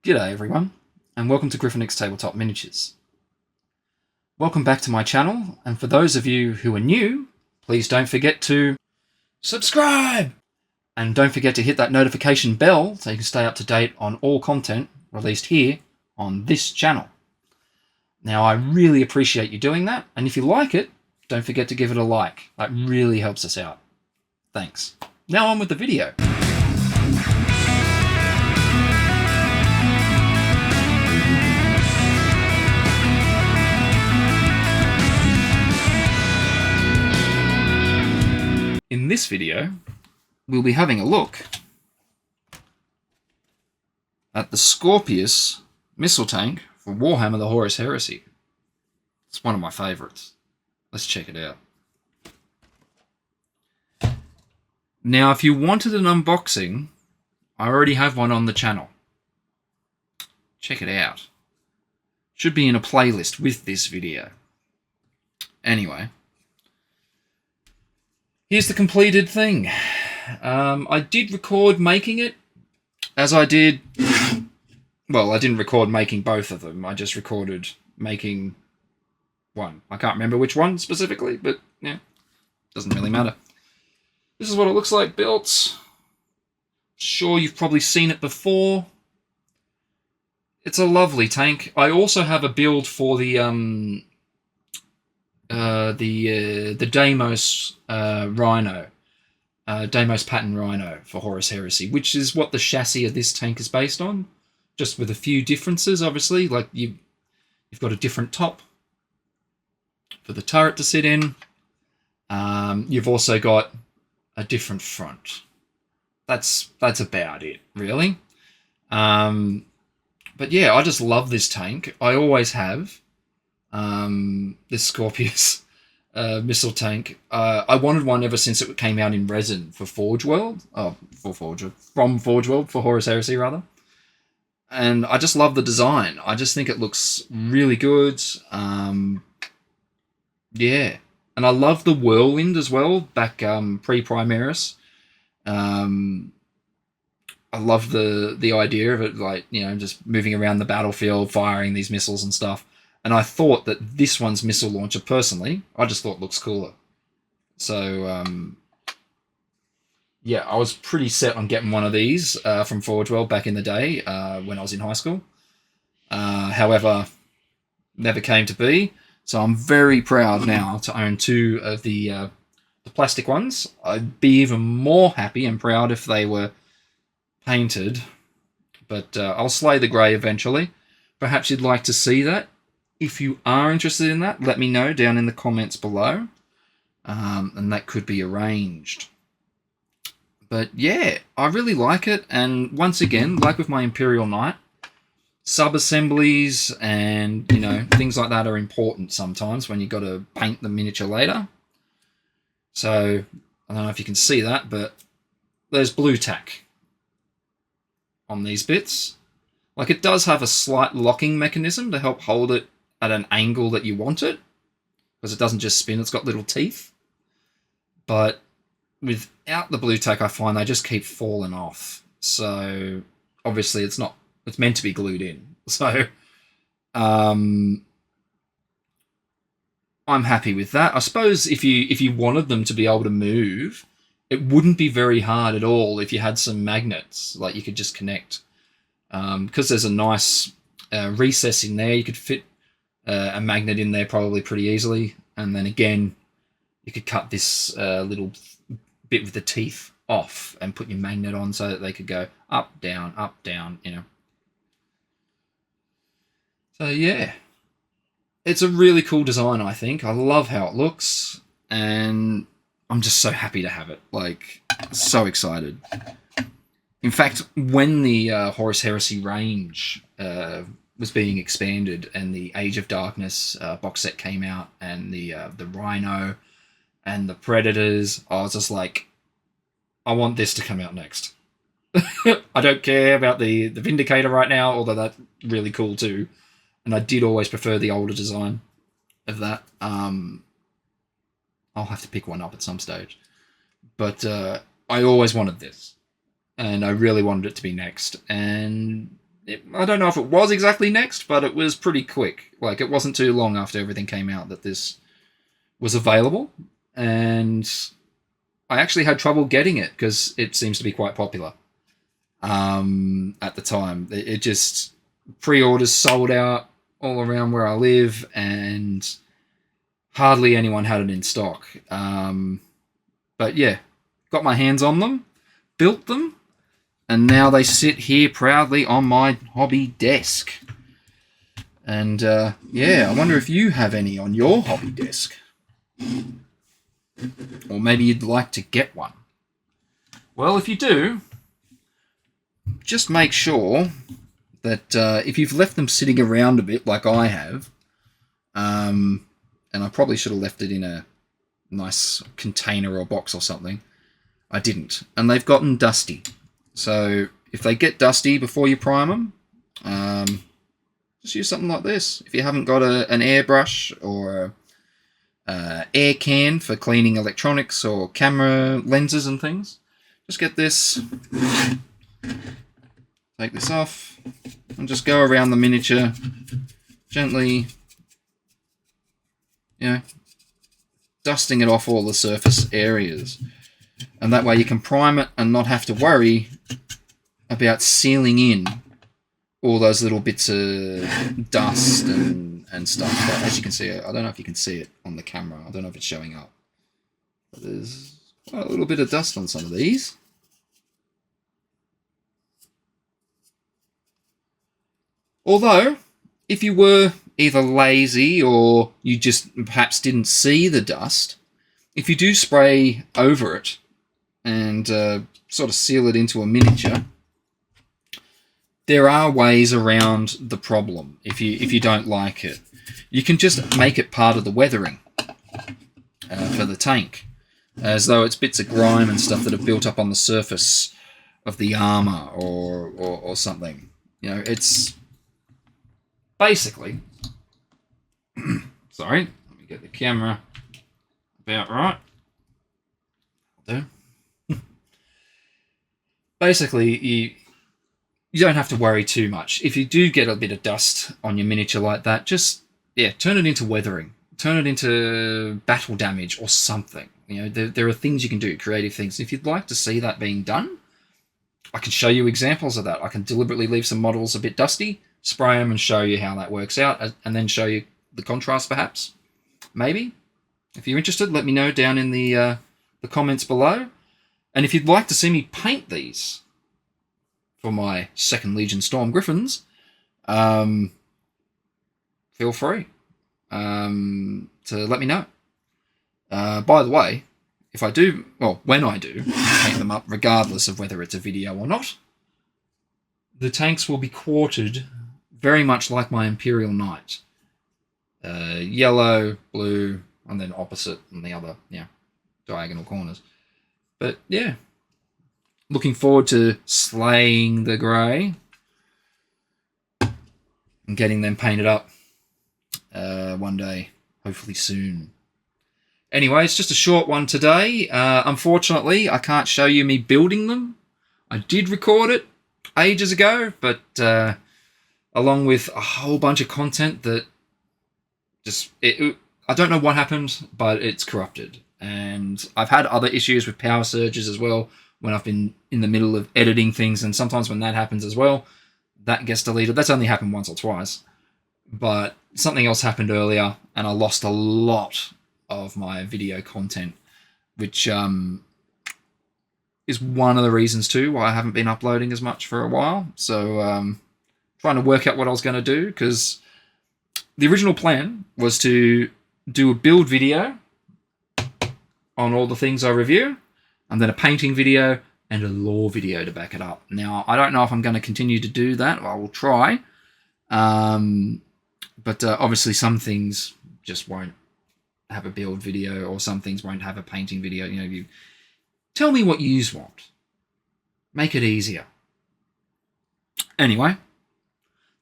G'day everyone, and welcome to Griffinix Tabletop Miniatures. Welcome back to my channel, and for those of you who are new, please don't forget to subscribe! And don't forget to hit that notification bell so you can stay up to date on all content released here on this channel. Now, I really appreciate you doing that, and if you like it, don't forget to give it a like. That really helps us out. Thanks. Now on with the video. In this video, we'll be having a look at the Scorpius missile tank for Warhammer the Horus Heresy. It's one of my favourites. Let's check it out. Now, if you wanted an unboxing, I already have one on the channel. Check it out. Should be in a playlist with this video. Anyway. Here's the completed thing. I did record making it, as I did... Well, I didn't record making both of them. I just recorded making one. I can't remember which one specifically, but yeah, doesn't really matter. This is what it looks like built. Sure, you've probably seen it before. It's a lovely tank. I also have a build for the Deimos Rhino, Deimos Pattern Rhino for Horus Heresy, which is what the chassis of this tank is based on, just with a few differences, obviously. Like you've got a different top for the turret to sit in. You've also got a different front. That's about it, really. But yeah, I just love this tank. I always have. This Scorpius missile tank. I wanted one ever since it came out in resin for Forge World. Oh, from Forge World, for Horus Heresy, rather. And I just love the design. I just think it looks really good. Yeah. And I love the Whirlwind as well, back pre-Primaris. I love the idea of it, like, you know, just moving around the battlefield, firing these missiles and stuff. And I thought that this one's missile launcher, personally, I just thought looks cooler. So, yeah, I was pretty set on getting one of these from Forge World back in the day when I was in high school. However, never came to be. So I'm very proud now to own two of the plastic ones. I'd be even more happy and proud if they were painted. But I'll slay the grey eventually. Perhaps you'd like to see that. If you are interested in that, let me know down in the comments below. And that could be arranged. But yeah, I really like it. And once again, like with my Imperial Knight, sub-assemblies and, you know, things like that are important sometimes when you've got to paint the miniature later. So, I don't know if you can see that, but there's blue tack on these bits. Like, it does have a slight locking mechanism to help hold it at an angle that you want it, because it doesn't just spin, it's got little teeth. But without the blue tack, I find they just keep falling off. So obviously it's meant to be glued in. So I'm happy with that. I suppose if you wanted them to be able to move, it wouldn't be very hard at all if you had some magnets, like you could just connect. Because there's a nice recess in there, you could fit a magnet in there probably pretty easily, and then again you could cut this little bit with the teeth off and put your magnet on so that they could go up, down, you know. So yeah, it's a really cool design, I think. I love how it looks, and I'm just so happy to have it. Like, so excited. In fact, when the Horus Heresy range was being expanded and the Age of Darkness box set came out, and the Rhino and the Predators, I was just like, I want this to come out next. I don't care about the Vindicator right now, although that's really cool too. And I did always prefer the older design of that. I'll have to pick one up at some stage. But I always wanted this. And I really wanted it to be next. And I don't know if it was exactly next, but it was pretty quick. Like, it wasn't too long after everything came out that this was available, and I actually had trouble getting it because it seems to be quite popular at the time. It just, pre-orders sold out all around where I live, and hardly anyone had it in stock. But yeah, got my hands on them, built them, and now they sit here proudly on my hobby desk. And yeah, I wonder if you have any on your hobby desk. Or maybe you'd like to get one. Well, if you do, just make sure that if you've left them sitting around a bit like I have, and I probably should have left it in a nice container or box or something, I didn't. And they've gotten dusty. So if they get dusty before you prime them, just use something like this. If you haven't got an airbrush or air can for cleaning electronics or camera lenses and things, just get this, take this off, and just go around the miniature gently, you know, dusting it off all the surface areas. And that way you can prime it and not have to worry about sealing in all those little bits of dust and stuff. But as you can see, I don't know if you can see it on the camera. I don't know if it's showing up. But there's quite a little bit of dust on some of these. Although, if you were either lazy or you just perhaps didn't see the dust, if you do spray over it and sort of seal it into a miniature, there are ways around the problem if you don't like it. You can just make it part of the weathering for the tank, as though it's bits of grime and stuff that have built up on the surface of the armor or something. You know, it's basically... Sorry, let me get the camera about right. There. Basically, you don't have to worry too much. If you do get a bit of dust on your miniature like that, just, yeah, turn it into weathering. Turn it into battle damage or something. You know, there are things you can do, creative things. If you'd like to see that being done, I can show you examples of that. I can deliberately leave some models a bit dusty, spray them and show you how that works out, and then show you the contrast perhaps. Maybe. If you're interested, let me know down in the comments below. And if you'd like to see me paint these for my 2nd Legion Storm Griffins, feel free to let me know. By the way, if I do, well, when I do paint them up, regardless of whether it's a video or not, the tanks will be quartered very much like my Imperial Knight. Yellow, blue, and then opposite on the other, yeah, diagonal corners. But yeah, looking forward to slaying the grey and getting them painted up one day, hopefully soon. Anyway, it's just a short one today. Unfortunately, I can't show you me building them. I did record it ages ago, but along with a whole bunch of content that just... I don't know what happened, but it's corrupted. And I've had other issues with power surges as well when I've been in the middle of editing things, and sometimes when that happens as well, that gets deleted. That's only happened once or twice. But something else happened earlier, and I lost a lot of my video content, which is one of the reasons too why I haven't been uploading as much for a while. So trying to work out what I was going to do, because the original plan was to do a build video on all the things I review, and then a painting video and a lore video to back it up. Now, I don't know if I'm going to continue to do that. I will try. But obviously some things just won't have a build video, or some things won't have a painting video. You know, you tell me what you want. Make it easier. Anyway,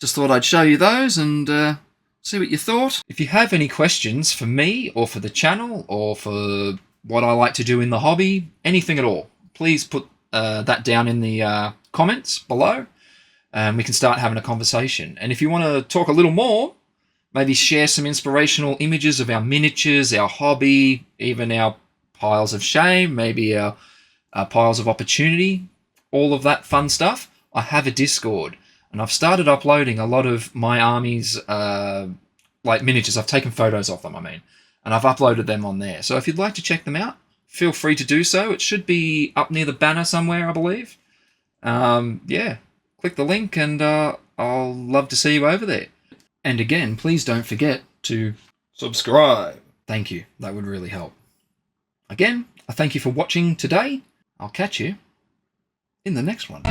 just thought I'd show you those and see what you thought. If you have any questions for me or for the channel or for what I like to do in the hobby, anything at all, please put that down in the comments below. and we can start having a conversation. And if you want to talk a little more, maybe share some inspirational images of our miniatures, our hobby, even our piles of shame, maybe our piles of opportunity, all of that fun stuff, I have a Discord. And I've started uploading a lot of my army's like miniatures. I've taken photos of them, and I've uploaded them on there. So if you'd like to check them out, feel free to do so. It should be up near the banner somewhere, I believe. Yeah, click the link and I'll love to see you over there. And again, please don't forget to subscribe. Thank you. That would really help. Again, I thank you for watching today. I'll catch you in the next one.